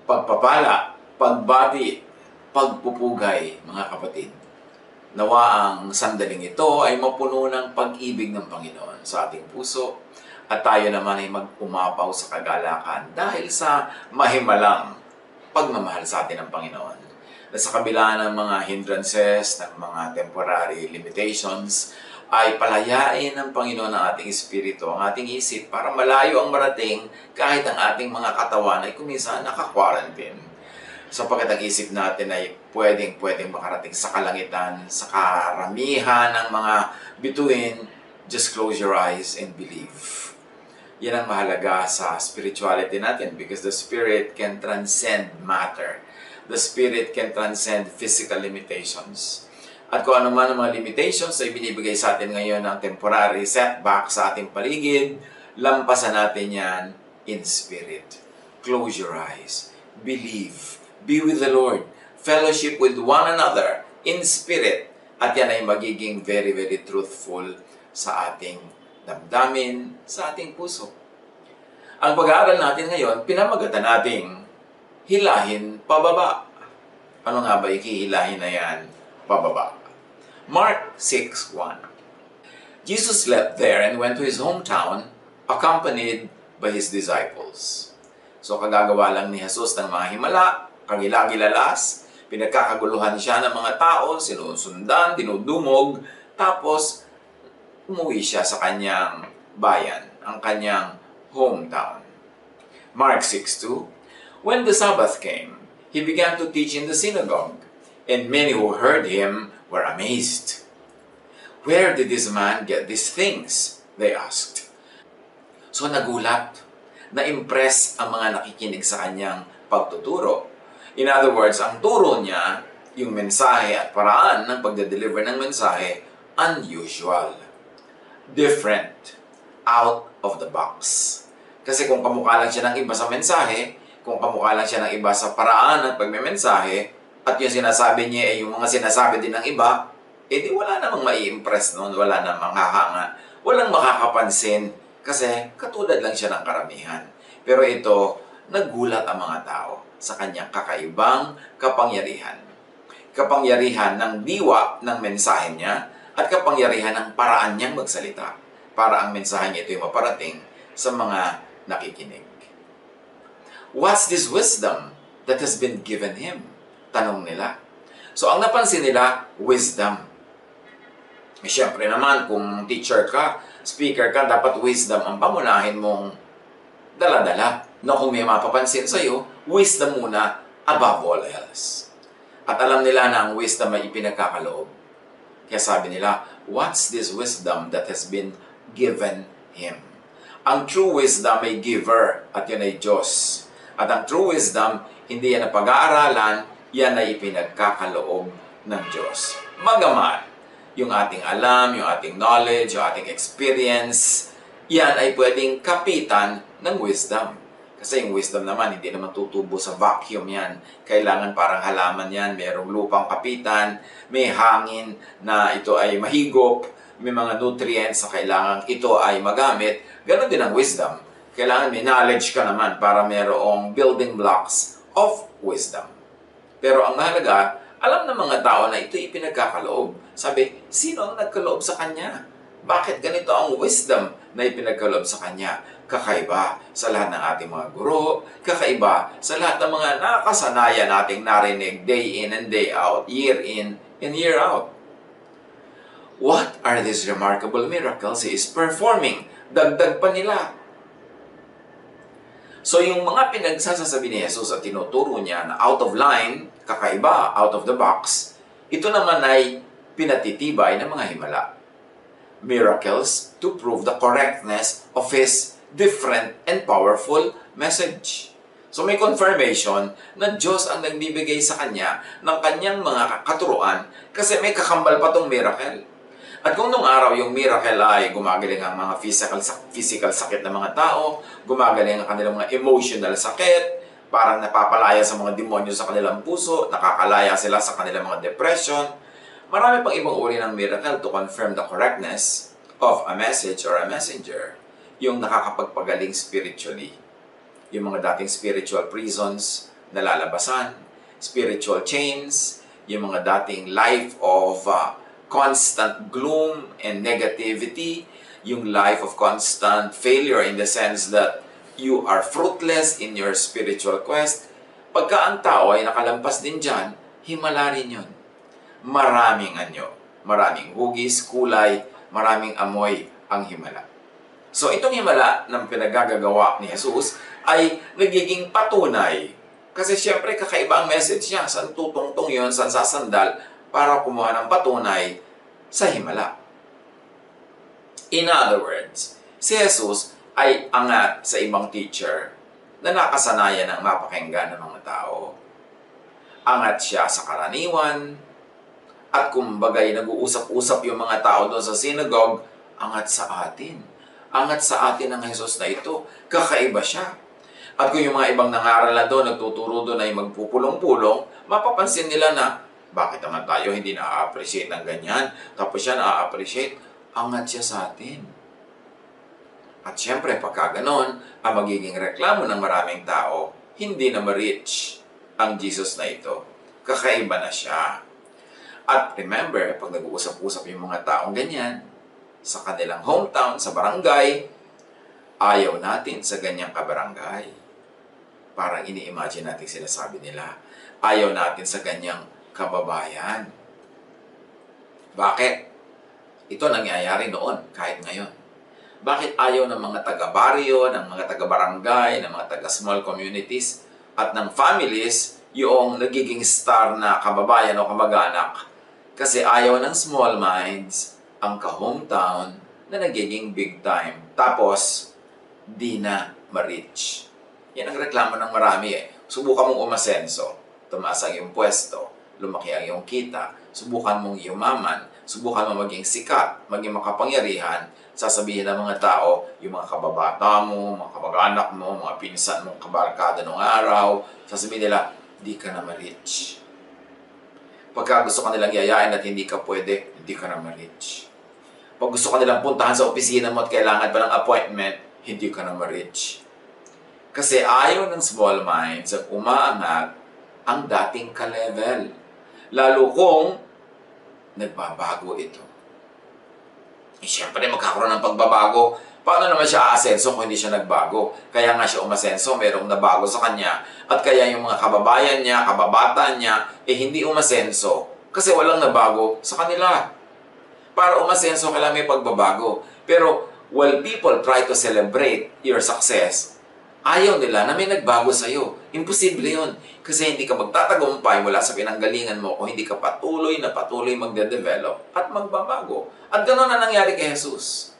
pagpapala, pagbati, pagpupugay, mga kapatid. Nawa ang sandaling ito ay mapuno ng pag-ibig ng Panginoon sa ating puso at tayo naman ay mag-umapaw sa kagalakan dahil sa mahimalang pagmamahal sa atin ng Panginoon. Na sa kabila ng mga hindrances, ng mga temporary limitations, ay palayain ng Panginoon ang ating espiritu, ang ating isip, para malayo ang marating kahit ang ating mga katawan ay kuminsan naka-quarantine. Sapagkat ang isip natin ay pwedeng makarating sa kalangitan, sa karamihan ng mga bituin. Just close your eyes and believe. Yan ang mahalaga sa spirituality natin because the Spirit can transcend matter. The Spirit can transcend physical limitations. At kung ano man ang mga limitations ay binibigay sa atin ngayon ng temporary setback sa ating paligid, lampasan natin yan in spirit. Close your eyes. Believe. Be with the Lord. Fellowship with one another in spirit. At yan ay magiging very, very truthful sa ating damdamin, sa ating puso. Ang pag-aaral natin ngayon, pinamagatan nating hilahin pababa. Ano nga ba ikihilahin na yan pababa? Mark 6:1. Jesus left there and went to his hometown, accompanied by his disciples. So kagagawa lang ni Jesus ng mga himala, kagilagilalas, pinagkakaguluhan siya ng mga tao, sinusundan, dinudumog, tapos umuwi siya sa kanyang bayan, ang kanyang hometown. Mark 6:2. When the Sabbath came, he began to teach in the synagogue, and many who heard him were amazed. Where did this man get these things? They asked. So nagulat, na-impress ang mga nakikinig sa kanyang pagtuturo. In other words, ang turo niya, yung mensahe at paraan ng pagde-deliver ng mensahe, unusual. Different. Out of the box. Kasi kung kamukha lang siya ng iba sa mensahe, kung kamukha lang siya ng iba sa paraan ng pagmemensahe, at yung sinasabi niya ay yung mga sinasabi din ng iba, edi wala namang mai-impress noon, wala namang hahanga, walang makakapansin, kasi katulad lang siya ng karamihan. Pero ito, nagulat ang mga tao sa kanyang kakaibang kapangyarihan. Kapangyarihan ng diwa ng mensahe niya, at kapangyarihan ng paraan niyang magsalita, para ang mensahe niya ito ay maparating sa mga nakikinig. What's this wisdom that has been given him? Tanong nila. So, ang napansin nila, wisdom. Siyempre naman, kung teacher ka, speaker ka, dapat wisdom ang pamunahin mong dala-dala. No, kung may mapapansin sa'yo, wisdom muna above all else. At alam nila na ang wisdom ay ipinagkakaloob. Kaya sabi nila, what's this wisdom that has been given him? Ang true wisdom ay giver, at yun ay Diyos. At ang true wisdom, hindi yan na pag-aaralan, yan ay ipinagkakaloob ng Diyos. Magamat, yung ating alam, yung ating knowledge, yung ating experience, yan ay pwedeng kapitan ng wisdom. Kasi yung wisdom naman, hindi naman tutubo sa vacuum yan. Kailangan parang halaman yan, mayroong lupang kapitan, may hangin na ito ay mahigop, may mga nutrients na kailangan ito ay magamit. Ganon din ang wisdom. Kailangan may knowledge ka naman para mayroong building blocks of wisdom. Pero ang mahalaga, alam ng mga tao na ito ipinagkakaloob. Sabi, sino ang nagkaloob sa kanya? Bakit ganito ang wisdom na ipinagkaloob sa kanya? Kakaiba sa lahat ng ating mga guro, kakaiba sa lahat ng mga nakasanayan nating narinig day in and day out, year in and year out. What are these remarkable miracles he is performing? Dagdag pa nila. So yung mga pinagsasasabi ni Jesus at tinuturo niya na out of line, kakaiba, out of the box, ito naman ay pinatitibay ng mga himala. Miracles to prove the correctness of his different and powerful message. So may confirmation na Diyos ang nagbibigay sa kanya ng kanyang mga katuruan kasi may kakambal pa tong miracle. At kung nung araw yung miracle ay gumagaling ang mga physical sakit ng mga tao, gumagaling ang kanilang mga emotional sakit, parang napapalaya sa mga demonyo sa kanilang puso, nakakalaya sila sa kanilang mga depression, marami pang ibang uri ng miracle to confirm the correctness of a message or a messenger. Yung nakakapagpagaling spiritually. Yung mga dating spiritual prisons, nalalabasan, spiritual chains, yung mga dating life of constant gloom and negativity, yung life of constant failure in the sense that you are fruitless in your spiritual quest. Pagka ang tao ay nakalampas din dyan, himala rin yun. Maraming anyo, maraming hugis, kulay, maraming amoy ang himala. So itong himala ng pinagagagawa ni Jesus ay nagiging patunay. Kasi siyempre kakaiba ang message niya. Saan tutungtong yun, saan sasandal para kumuha ng patunay sa himala. In other words, si Jesus ay angat sa ibang teacher na nakasanayan ng mapakinggan ng mga tao. Angat siya sa karaniwan, at kumbagay nag-uusap-usap yung mga tao doon sa synagogue, angat sa atin. Angat sa atin ang Jesus na ito. Kakaiba siya. At kung yung mga ibang nangaral na doon, nagtuturo doon ay magpupulong-pulong, mapapansin nila na, bakit naman tayo hindi na-appreciate ng ganyan? Tapos siya na-appreciate, angat siya sa atin. At syempre, pagka ganon, ang magiging reklamo ng maraming tao, hindi na ma-reach ang Jesus na ito. Kakaiba na siya. At remember, pag nag-uusap-usap yung mga taong ganyan, sa kanilang hometown, sa barangay, ayaw natin sa ganyang kabarangay. Parang ini-imagine natin sinasabi nila. Ayaw natin sa ganyang kababayan. Bakit? Ito nangyayari noon, kahit ngayon. Bakit ayaw ng mga taga-baryo, ng mga taga-barangay, ng mga taga-small communities, at ng families, yung nagiging star na kababayan o kamag-anak? Kasi ayaw ng small minds ang ka-hometown na nagiging big time. Tapos, di na ma-reach. Yan ang reklamo ng marami eh. Subukan mong umasenso, tumaas ang iyong pwesto, lumaki ang iyong kita, subukan mong yumaman, subukan mong maging sikat, maging makapangyarihan, sasabihin ng mga tao, yung mga kababata mo, mga kamag-anak mo, mga pinsan mong kabarkada nung araw, sasabihin nila, di ka na ma-reach. Pagka gusto ka nilang yayain at hindi ka pwede, hindi ka na ma-reach. Pag gusto ka nilang puntahan sa opisina mo at kailangan pa ng appointment, hindi ka na ma-reach. Kasi ayaw ng small minds ang umaangat ang dating ka-level. Lalo kung nagbabago ito. Eh, siyempre, magkakaroon ng pagbabago. Paano naman siya aasenso kung hindi siya nagbago? Kaya nga siya umasenso, merong nabago sa kanya. At kaya yung mga kababayan niya, kababata niya, hindi umasenso. Kasi walang nabago sa kanila. Para umasenso, kailangan may pagbabago. Pero, while people try to celebrate your success, ayaw nila na may nagbago sa'yo. Imposible yun. Kasi hindi ka magtatagumpay mula sa pinanggalingan mo kung hindi ka patuloy na patuloy magde-develop at magbabago. At gano'n na nangyari kay Jesus.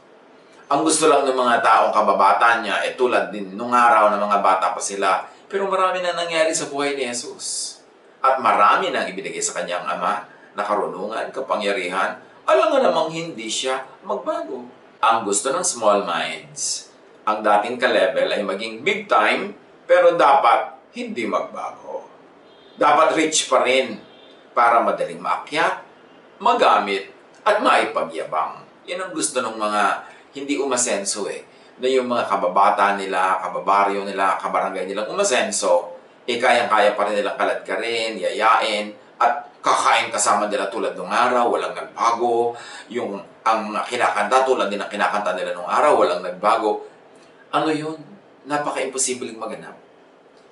Ang gusto lang ng mga taong kababata niya, tulad din nung araw ng mga bata pa sila. Pero marami na nangyari sa buhay ni Jesus. At marami nang ibinigay sa kanyang ama na karunungan, kapangyarihan. Alam nga namang hindi siya magbago. Ang gusto ng small minds, ang dating ka-level ay maging big time, pero dapat hindi magbago. Dapat rich pa rin para madaling maakyat, magamit, at maipagyabang. Yan ang gusto ng mga hindi umasenso na yung mga kababata nila, kababaryo nila, kabarangay nilang umasenso, kayang-kaya pa rin nilang kaladkarin, yayain, at kakain kasama nila tulad ng araw, walang nagbago. Yung ang kinakanta tulad din ang kinakanta nila nung araw, walang nagbago. Ano yun? Napaka-imposibleng maganap.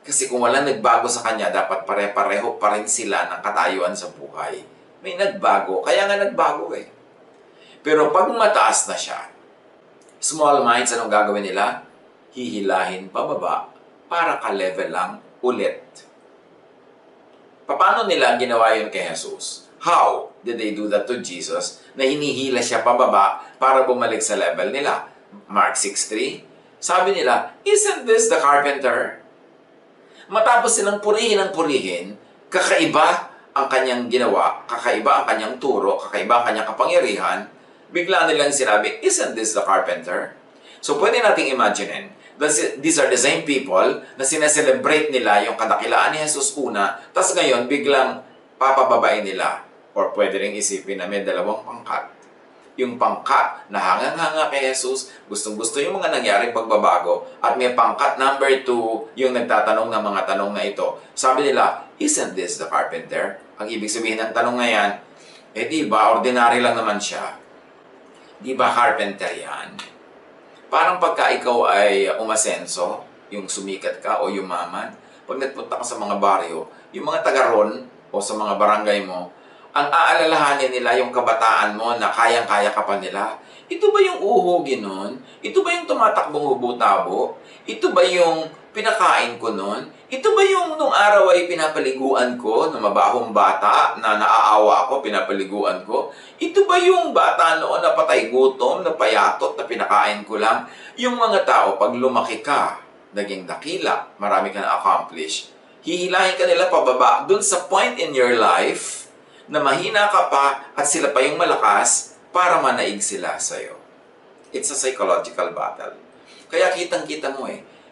Kasi kung walang nagbago sa kanya, dapat pare-pareho pa rin sila ng katayuan sa buhay. May nagbago, kaya nga nagbago Pero pag mataas na siya, small minds, anong gagawin nila? Hihilahin pababa para ka-level lang ulit. Paano nila ginawa yun kay Jesus? How did they do that to Jesus na hinihila siya pababa para bumalik sa level nila? Mark 6:3, sabi nila, "Isn't this the carpenter?" Matapos silang purihin ang purihin, kakaiba ang kanyang ginawa, kakaiba ang kanyang turo, kakaiba ang kanyang kapangyarihan, bigla nilang sinabi, "Isn't this the carpenter?" So pwede nating imaginein, these are the same people na sineselebrate nila yung kadakilaan ni Jesus una, tas ngayon biglang papababain nila. Or pwede rin isipin na may dalawang pangkat. yung pangkat na hangang-hanga kay Jesus, gustong-gusto yung mga nangyaring pagbabago, at may pangkat number 2, yung nagtatanong ng mga tanong na ito. Sabi nila, isn't this the carpenter? Ang ibig sabihin ng tanong na yan, di ba, ordinary lang naman siya. Di ba carpenter yan? Parang pagka ikaw ay umasenso, yung sumikat ka o yumaman, pag nagpunta ka sa mga baryo, yung mga taga-ron o sa mga barangay mo, ang aalalahanin nila yung kabataan mo na kayang-kaya ka pa nila. Ito ba yung uhugi nun? Ito ba yung tumatakbong hubo-tabo? Ito ba yung pinakain ko nun? Ito ba yung nung araw ay pinapaliguan ko na mabahong bata na naaawa ako, pinapaliguan ko? Ito ba yung bata noon na patay gutom, na payatot, na pinakain ko lang? Yung mga tao, pag lumaki ka, naging dakila, marami ka na-accomplish, hihilahin ka nila pababa dun sa point in your life na mahina ka pa at sila pa yung malakas para manaig sila sa'yo. It's a psychological battle. Kaya kitang-kita mo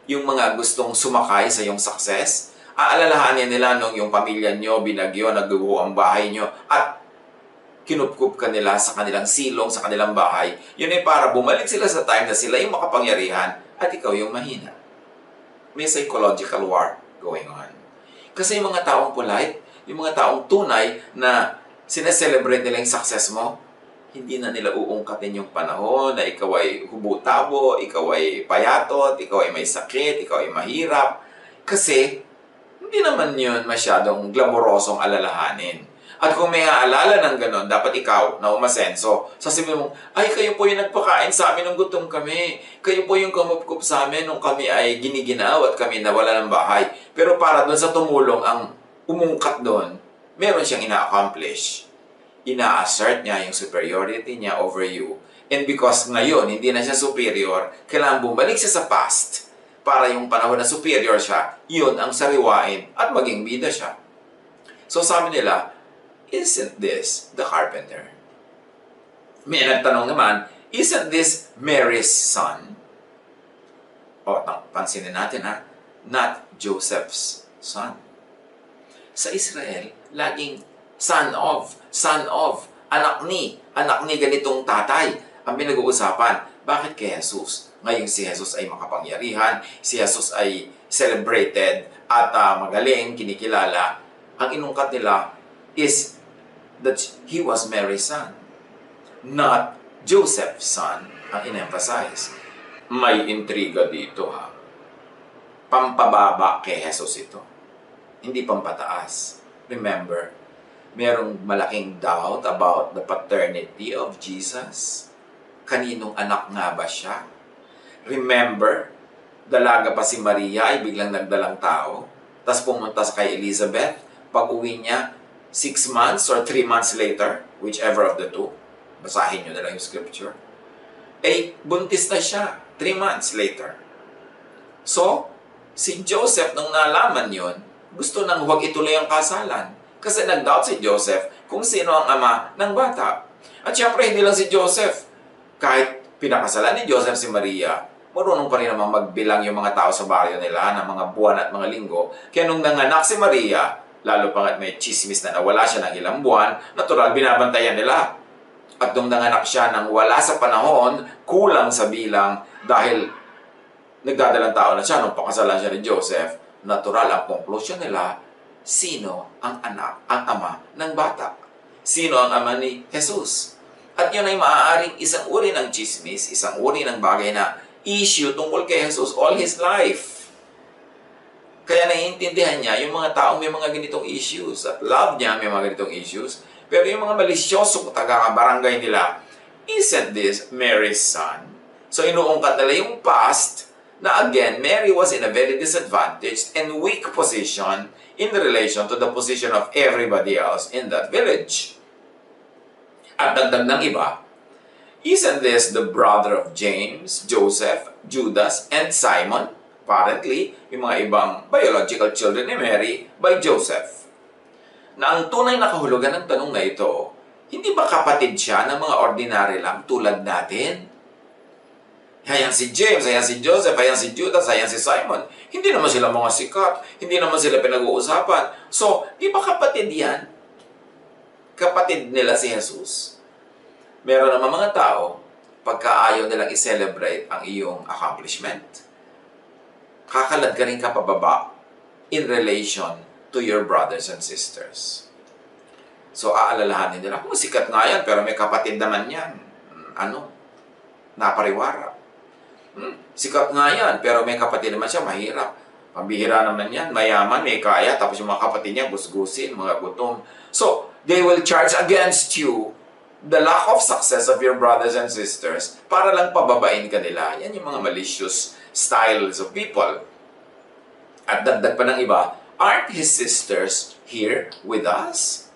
yung mga gustong sumakay sa yung success, aalalahanin nila nung yung pamilya nyo, binagyo, nagguho ang bahay nyo, at kinupkup ka nila sa kanilang silong, sa kanilang bahay. Yun ay para bumalik sila sa time na sila yung makapangyarihan at ikaw yung mahina. May psychological war going on. Kasi yung mga taong polite, yung mga taong tunay na sineselebrate nila yung success mo, hindi na nila uungkatin yung panahon na ikaw ay hubo-tabo, ikaw ay payatot, ikaw ay may sakit, ikaw ay mahirap. Kasi, hindi naman yun masyadong glamorosong alalahanin. At kung may aalala ng ganon, dapat ikaw na umasenso. Sasabihin mo, ay kayo po yung nagpakain sa amin nung gutom kami. Kayo po yung kumupkup sa amin nung kami ay giniginaw at kami nawala ng bahay. Pero para doon sa tumulong ang umungkat doon, meron siyang ina-accomplish. Ina-assert niya yung superiority niya over you. And because ngayon, hindi na siya superior, kailangan bumalik siya sa past para yung panahon na superior siya, yun ang sariwain at maging bida siya. So sabi nila, isn't this the carpenter? May nagtanong naman, isn't this Mary's son? O, pansinin natin not Joseph's son. Sa Israel, laging son of, anak ni ganitong tatay ang pinag-uusapan. Bakit kay Jesus? Ngayong si Jesus ay makapangyarihan, si Jesus ay celebrated at magaling, kinikilala. Ang inungkat nila is that he was Mary's son, not Joseph's son, ang in-emphasize. May intriga dito Pampababa kay Jesus ito. Hindi pampataas. Remember, merong malaking doubt about the paternity of Jesus. Kaninong anak nga ba siya? Remember, dalaga pa si Maria ay biglang nagdalang tao. Tapos pumunta sa kay Elizabeth. Pag-uwi niya, 6 months or 3 months later, whichever of the two, basahin nyo na lang yung scripture, buntis na siya 3 months later. So, si Joseph, nung nalaman yon, gusto nang huwag ituloy ang kasalan. Kasi nag-doubt si Joseph kung sino ang ama ng bata. At syempre, hindi lang si Joseph. Kahit pinakasalan ni Joseph si Maria, marunong pa rin naman magbilang yung mga tao sa baryo nila ng mga buwan at mga linggo. Kaya nung nanganak si Maria, lalo pa may chismis na nawala siya ng ilang buwan, natural, binabantayan nila. At nung nanganak siya nang wala sa panahon, kulang sa bilang dahil nagdadalang tao na siya nung pakasalan siya ni Joseph, natural ang conclusion nila, sino ang anak, ang ama ng bata? Sino ang ama ni Jesus? At yun ay maaaring isang uri ng chismis, isang uri ng bagay na issue tungkol kay Jesus all his life. Kaya naiintindihan niya yung mga taong may mga ganitong issues at love niya may mga ganitong issues. Pero yung mga malisyosong taga-barangay nila, isn't this Mary's son? So inuungkat nila yung past na again, Mary was in a very disadvantaged and weak position in relation to the position of everybody else in that village. At dagdag ng iba, isn't this the brother of James, Joseph, Judas, and Simon? Apparently, yung mga ibang biological children ni Mary by Joseph. Na ang tunay na kahulugan ng tanong na ito, hindi ba kapatid siya ng mga ordinary lang tulad natin? Ayan si James, ayan si Joseph, ayan si Judas, ayan si Simon. Hindi naman sila mga sikat, hindi naman sila pinag-uusapan. So, di ba kapatid yan? Kapatid nila si Jesus. Meron naman mga tao, pagka ayaw nilang i-celebrate ang iyong accomplishment, kakalad ka rin ka pababa in relation to your brothers and sisters. So, aalalahanin nila, kung sikat nga yan, pero may kapatid naman yan. Napariwara. Sikat nga yan, pero may kapatid naman siya, mahirap. Pambihira naman yan, mayaman, may kaya, tapos yung mga kapatid niya, gusgusin, mga gutom. So, they will charge against you the lack of success of your brothers and sisters para lang pababain ka nila. Yan yung mga malicious styles of people. At dagdag pa ng iba, aren't his sisters here with us?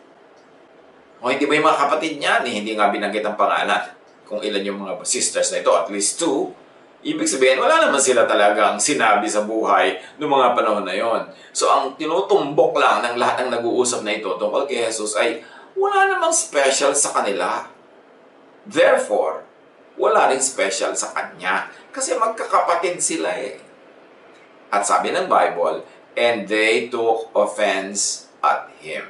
O hindi ba yung mga kapatid niya, hindi nga binanggit ang pangalan kung ilan yung mga sisters na ito, at least 2. Ibig sabihin, wala naman sila talagang sinabi sa buhay noong mga panahon na yon. So, ang tinutumbok lang ng lahat ng nag-uusap na ito tungkol kay Jesus ay wala namang special sa kanila. Therefore, wala rin special sa kanya. Kasi magkakapatid sila eh. At sabi ng Bible, and they took offense at him.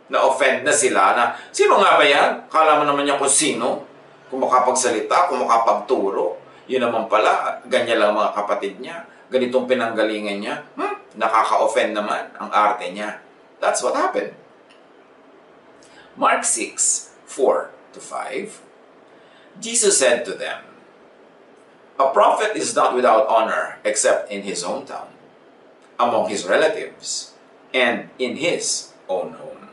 Na-offend na sila na, sino nga ba yan? Kala mo naman niya kung sino? Kung makapagsalita, kung makapagturo. Yun naman pala, ganyan lang mga kapatid niya. Ganitong pinanggalingan niya. Nakaka-offend naman ang arte niya. That's what happened. Mark 6:4-5. Jesus said to them, a prophet is not without honor except in his hometown, among his relatives, and in his own home.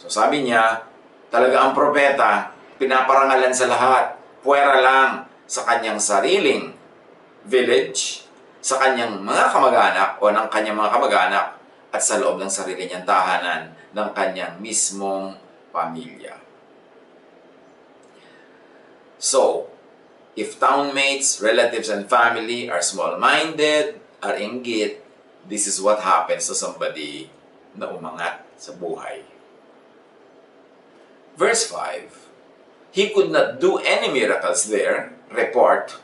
So sabi niya, talaga ang propeta, pinaparangalan sa lahat. Puwera lang sa kanyang sariling village, sa kanyang mga kamag-anak o ng kanyang mga kamag-anak at sa loob ng sarili niyang tahanan ng kanyang mismong pamilya. So, if townmates, relatives, and family are small-minded, are inggit, this is what happens to somebody na umangat sa buhay. Verse 5, he could not do any miracles there, report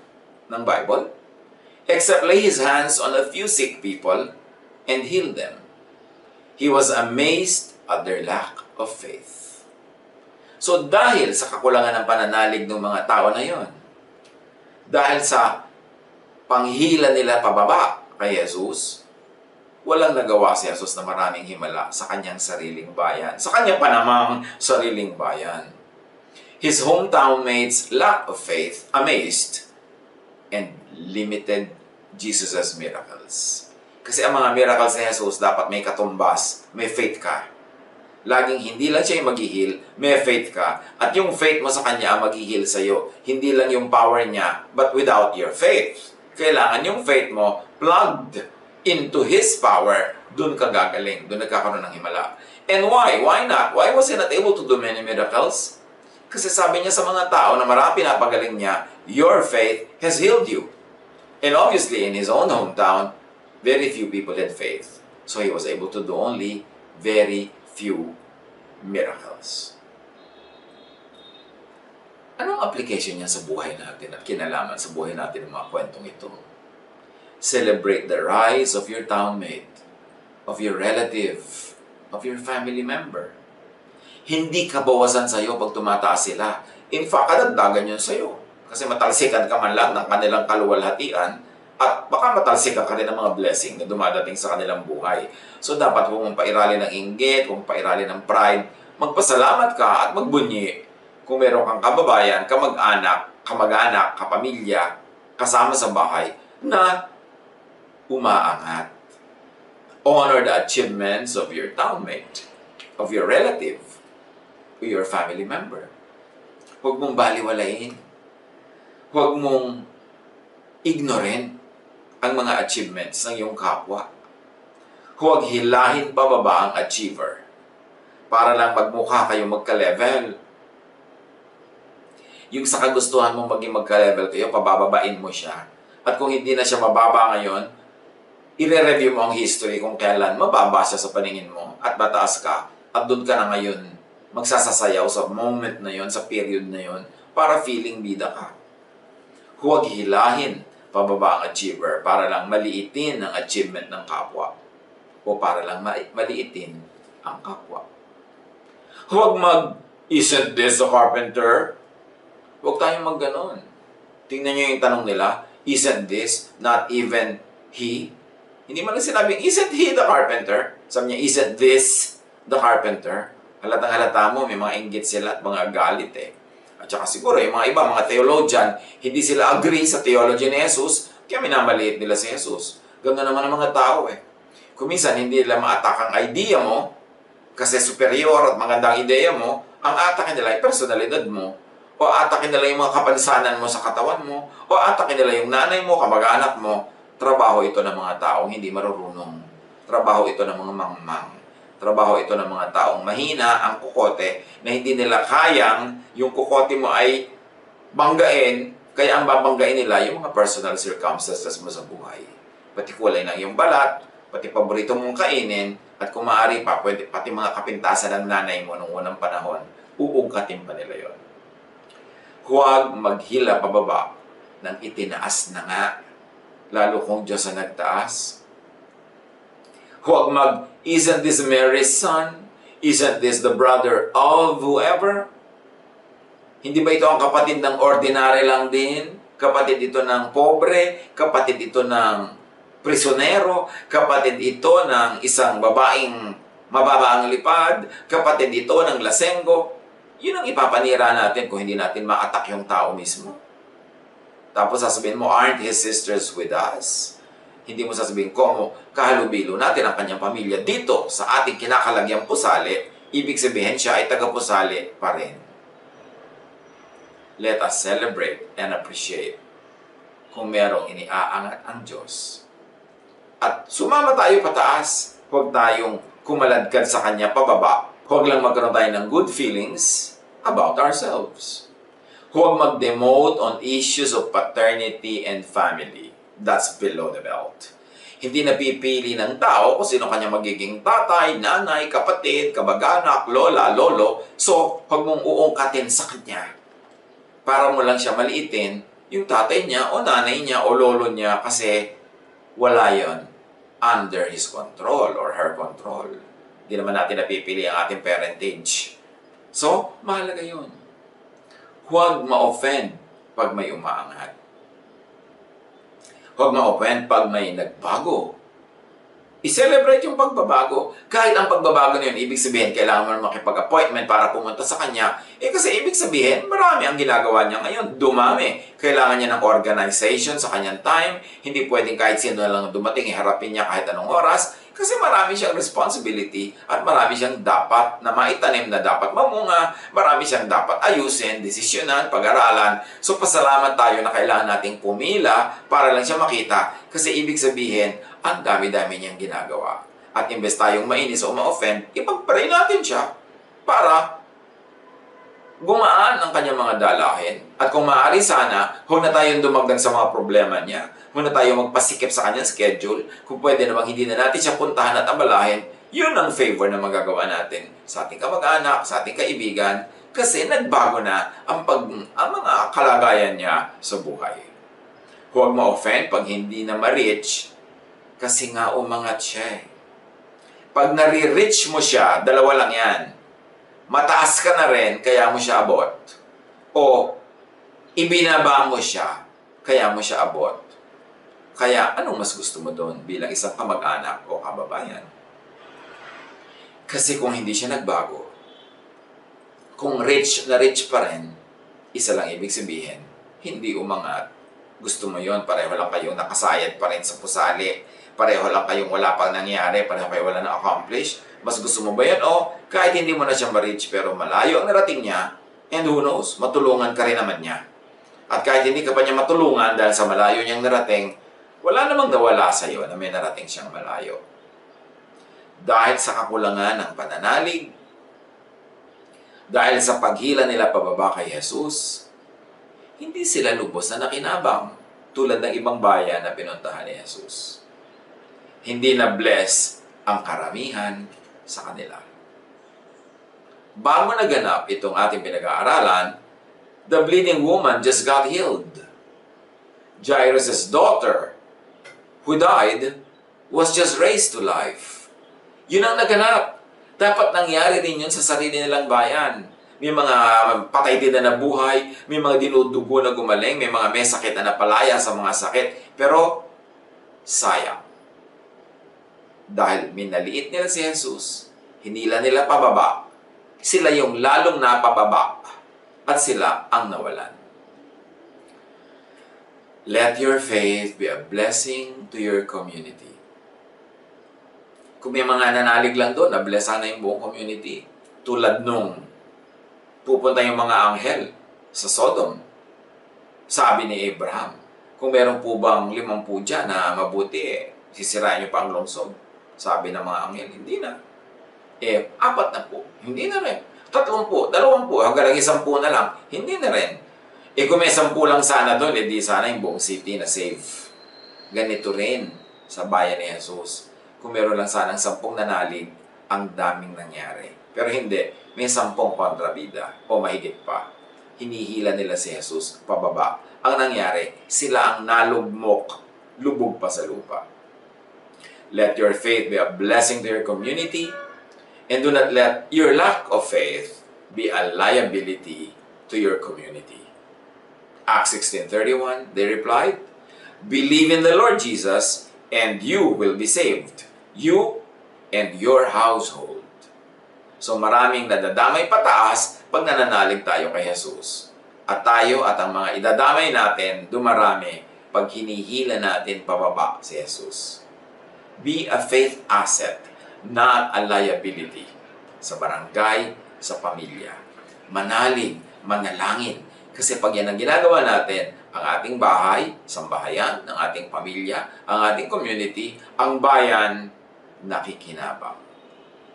ng Bible, except lay his hands on a few sick people and heal them. He was amazed at their lack of faith. So dahil sa kakulangan ng pananalig ng mga tao na yon, dahil sa panghila nila pababa kay Jesus, walang nagawa si Jesus na maraming himala sa kanyang sariling bayan, sa kanyang panamang sariling bayan. His hometown mates lack of faith, amazed, and limited Jesus' miracles. Kasi ang mga miracles ni Jesus dapat may katumbas, may faith ka. Laging hindi lang siya yung mag-heal, may faith ka. At yung faith mo sa kanya ang mag-heal sa'yo. Hindi lang yung power niya, but without your faith. Kailangan yung faith mo plugged into His power, dun ka gagaling, dun nagkakaroon ng himala. And why? Why not? Why was He not able to do many miracles? Kasi sabi niya sa mga tao na marami pinapagaling niya, your faith has healed you. And obviously, in His own hometown, very few people had faith. So He was able to do only very few miracles. Anong application niya sa buhay natin at kinalaman sa buhay natin ng mga kwentong ito? Celebrate the rise of your townmate, of your relative, of your family member. Hindi kabawasan sa iyo pag tumataas sila. In fact, kadagdagan yun sa iyo. Kasi matalsikan ka man lang ng kanilang kaluwalhatian at baka matalsikan ka rin ng mga blessing na dumadating sa kanilang buhay. So dapat huwag mong pairalin ng inggit, huwag mong pairalin ng pride. Magpasalamat ka at magbunyi kung meron kang kababayan, kamag-anak, kapamilya, kasama sa bahay na umaangat. Honor the achievements of your townmate, of your relative, or your family member. Huwag mong baliwalain. Huwag mong ignorin ang mga achievements ng iyong kapwa. Huwag hilahin pababa ang achiever para lang magmukha kayo magka-level. Yung sa kagustuhan mong maging magka-level kayo, pabababain mo siya. At kung hindi na siya mababa ngayon, i-review mo ang history kung kailan mababa siya sa paningin mo at mataas ka at doon ka na ngayon magsasasayaw sa moment na yon, sa period na yon, para feeling bida ka. Huwag hilahin pababa ang achiever para lang maliitin ang achievement ng kapwa o para lang maliitin ang kapwa. Huwag Isn't this the carpenter? Huwag tayong magganon. Tingnan nyo yung tanong nila, isn't this not even he? Hindi man lang sinabing, isn't he the carpenter? Sabi niya, isn't this the carpenter? Halatang halata mo, may mga inggit sila at mga galit eh. At saka siguro, yung mga iba, mga theologian, hindi sila agree sa theology ni Jesus, kaya minamaliit nila si Jesus. Ganda naman ang mga tao eh. Kung minsan, hindi nila ma-attack ang idea mo, kasi superior at magandang ideya mo, ang atakin nila ay personalidad mo, o atakin nila yung mga kapansanan mo sa katawan mo, o atakin nila yung nanay mo, kamag-anak mo. Trabaho ito ng mga taong hindi marurunong. Trabaho ito ng mga mangmang. Trabaho ito ng mga taong mahina ang kukote na hindi nila kayang yung kukote mo ay banggain, kaya ang babanggain nila yung mga personal circumstances mo sa buhay. Pati kulay ng iyong balat, pati paborito mong kainin, at kung maaari pa, pwede, pati mga kapintasan ng nanay mo noong unang panahon, uungkatin pa nila yon. Huwag maghila pababa ng itinaas na nga, lalo kung Diyos ang nagtaas. Huwag isn't this Mary's son? Isn't this the brother of whoever? Hindi ba ito ang kapatid ng ordinary lang din? Kapatid ito ng pobre? Kapatid ito ng prisonero? Kapatid ito ng isang babaeng mababa ang lipad? Kapatid ito ng lasenggo? Yun ang ipapanira natin kung hindi natin ma-attack yung tao mismo. Tapos sasabihin mo, aren't his sisters with us? Hindi mo sasabihin, kung kahalubilo natin ang kanyang pamilya dito sa ating kinakalagyang pusali, ibig sabihin siya ay taga-pusali pa rin. Let us celebrate and appreciate kung merong iniaangat ang Diyos. At sumama tayo pataas, huwag tayong kumaladkad sa Kanya pababa. Huwag lang magkaroon tayo ng good feelings about ourselves. Huwag mag-demote on issues of paternity and family. That's below the belt. Hindi napipili ng tao kung sino kanya magiging tatay, nanay, kapatid, kabag-anak, lola, lolo. So, huwag mong uungkatin sa kanya. Para mo lang siya maliitin, yung tatay niya o nanay niya o lolo niya kasi wala yon under his control or her control. Hindi naman natin napipili ang ating parentage. So, mahalaga yun. Huwag ma-offend pag may umaangat. Huwag ma-offend pag may nagbago. I-celebrate yung pagbabago. Kahit ang pagbabago na yun, ibig sabihin, kailangan mo na makipag-appointment para pumunta sa kanya. Kasi ibig sabihin, marami ang ginagawa niya ngayon. Dumami. Kailangan niya ng organization sa kanyang time. Hindi pwedeng kahit sino lang dumating, iharapin niya kahit anong oras. Kasi marami siyang responsibility at marami siyang dapat na maitanim na dapat mamunga, marami siyang dapat ayusin, desisyonan, pag-aralan. So pasalamat tayo na kailangan nating pumila para lang siya makita kasi ibig sabihin, ang dami-dami niyang ginagawa. At imbes tayong mainis o ma-offend, ipag-pray natin siya para gumaan ang kanyang mga dalahin. At kung maaari sana, huwag na tayong dumagdag sa mga problema niya. Huwag na tayong magpasikip sa kanyang schedule. Kung pwede namang hindi na natin siya puntahan at abalahin, yun ang favor na magagawa natin sa ating kamag-anak, sa ating kaibigan, kasi nagbago na ang mga kalagayan niya sa buhay. Huwag ma-offend pag hindi na ma-reach, kasi nga umangat siya eh. Pag nare-reach mo siya, dalawa lang yan. Mataas ka na rin, kaya mo siya abot. O ibinaba mo siya, kaya mo siya abot. Kaya anong mas gusto mo doon bilang isang kamag-anak o kababayan? Kasi kung hindi siya nagbago, kung rich na rich pa rin, isa lang ibig sabihin, hindi umangat. Gusto mo yon, pareho lang kayong nakasayad pa rin sa pusali, pareho lang kayong wala pang nangyari, pareho kayo wala na-accomplish. Mas gusto mo ba yan? O kahit hindi mo na siya ma-reach pero malayo ang narating niya, and who knows, matulungan ka rin naman niya. At kahit hindi ka pa niya matulungan dahil sa malayo niyang narating, wala namang nawala sa iyo na may narating siyang malayo. Dahil sa kakulangan ng pananalig, dahil sa paghila nila pababa kay Jesus, hindi sila lubos na nakinabang tulad ng ibang bayan na pinuntahan ni Jesus. Hindi na bless ang karamihan sa kanila. Bago naganap itong ating pinag-aaralan, the bleeding woman just got healed. Jairus' daughter, who died, was just raised to life. Yun ang naganap. Dapat nangyari rin yun sa sarili nilang bayan. may mga patay din na nabuhay, may mga dinudugo na gumaling, may mga may sakit na napalaya sa mga sakit. Pero, sayang. Dahil minaliit nila si Jesus, hinila nila pababa, sila yung lalong napababa at sila ang nawalan. Let your faith be a blessing to your community. Kung may mga nanalig lang doon, na-bless sana yung buong community. Tulad nung pupunta yung mga anghel sa Sodom. Sabi ni Abraham, kung meron po bang 50 dyan na mabuti, sisirain niyo pa ang lungsod. Sabi ng mga anghel, hindi na. 4 na po, hindi na rin. 3 po, 2 po, hanggang 10 na lang, hindi na rin. Kung may 10 lang sana doon, di sana yung buong city na safe. Ganito rin sa bayan ni Jesus. Kung meron lang sanang 10 nanalig, ang daming nangyari. Pero hindi, may 10 kontrabida o mahigit pa. Hinihila nila si Jesus pababa. Ang nangyari, sila ang nalugmok, lubog pa sa lupa. Let your faith be a blessing to your community, and do not let your lack of faith be a liability to your community. Acts 16:31, they replied, believe in the Lord Jesus, and you will be saved, you and your household. So maraming nadadamay pataas pag nananalig tayo kay Jesus. At tayo at ang mga idadamay natin, dumarami pag hinihila natin pababa si Jesus. Be a faith asset, not a liability. Sa barangay, sa pamilya. Manalig, manalangin. Kasi pag yan ang ginagawa natin, ang ating bahay, sambahayan, ang ating pamilya, ang ating community, ang bayan, nakikinabang.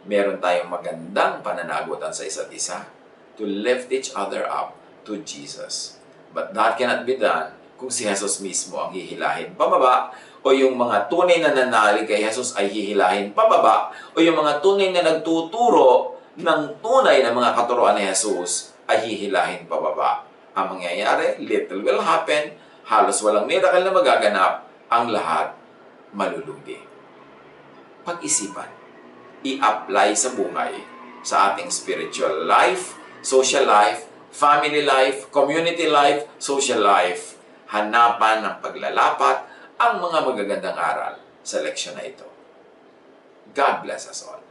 Meron tayong magandang pananagutan sa isa't isa to lift each other up to Jesus. But that cannot be done kung si Jesus mismo ang hihilahin pababa, o yung mga tunay na nanalig kay Jesus ay hihilahin pababa, o yung mga tunay na nagtuturo ng tunay na mga katuruan ni Jesus ay hihilahin pababa. Ang mangyayari, little will happen, halos walang miracle na magaganap, ang lahat malulugi. Pag-isipan, i-apply sa buhay, sa ating spiritual life, social life, family life, community life, social life. Hanapan ng paglalapat ang mga magagandang aral sa leksyon na ito. God bless us all.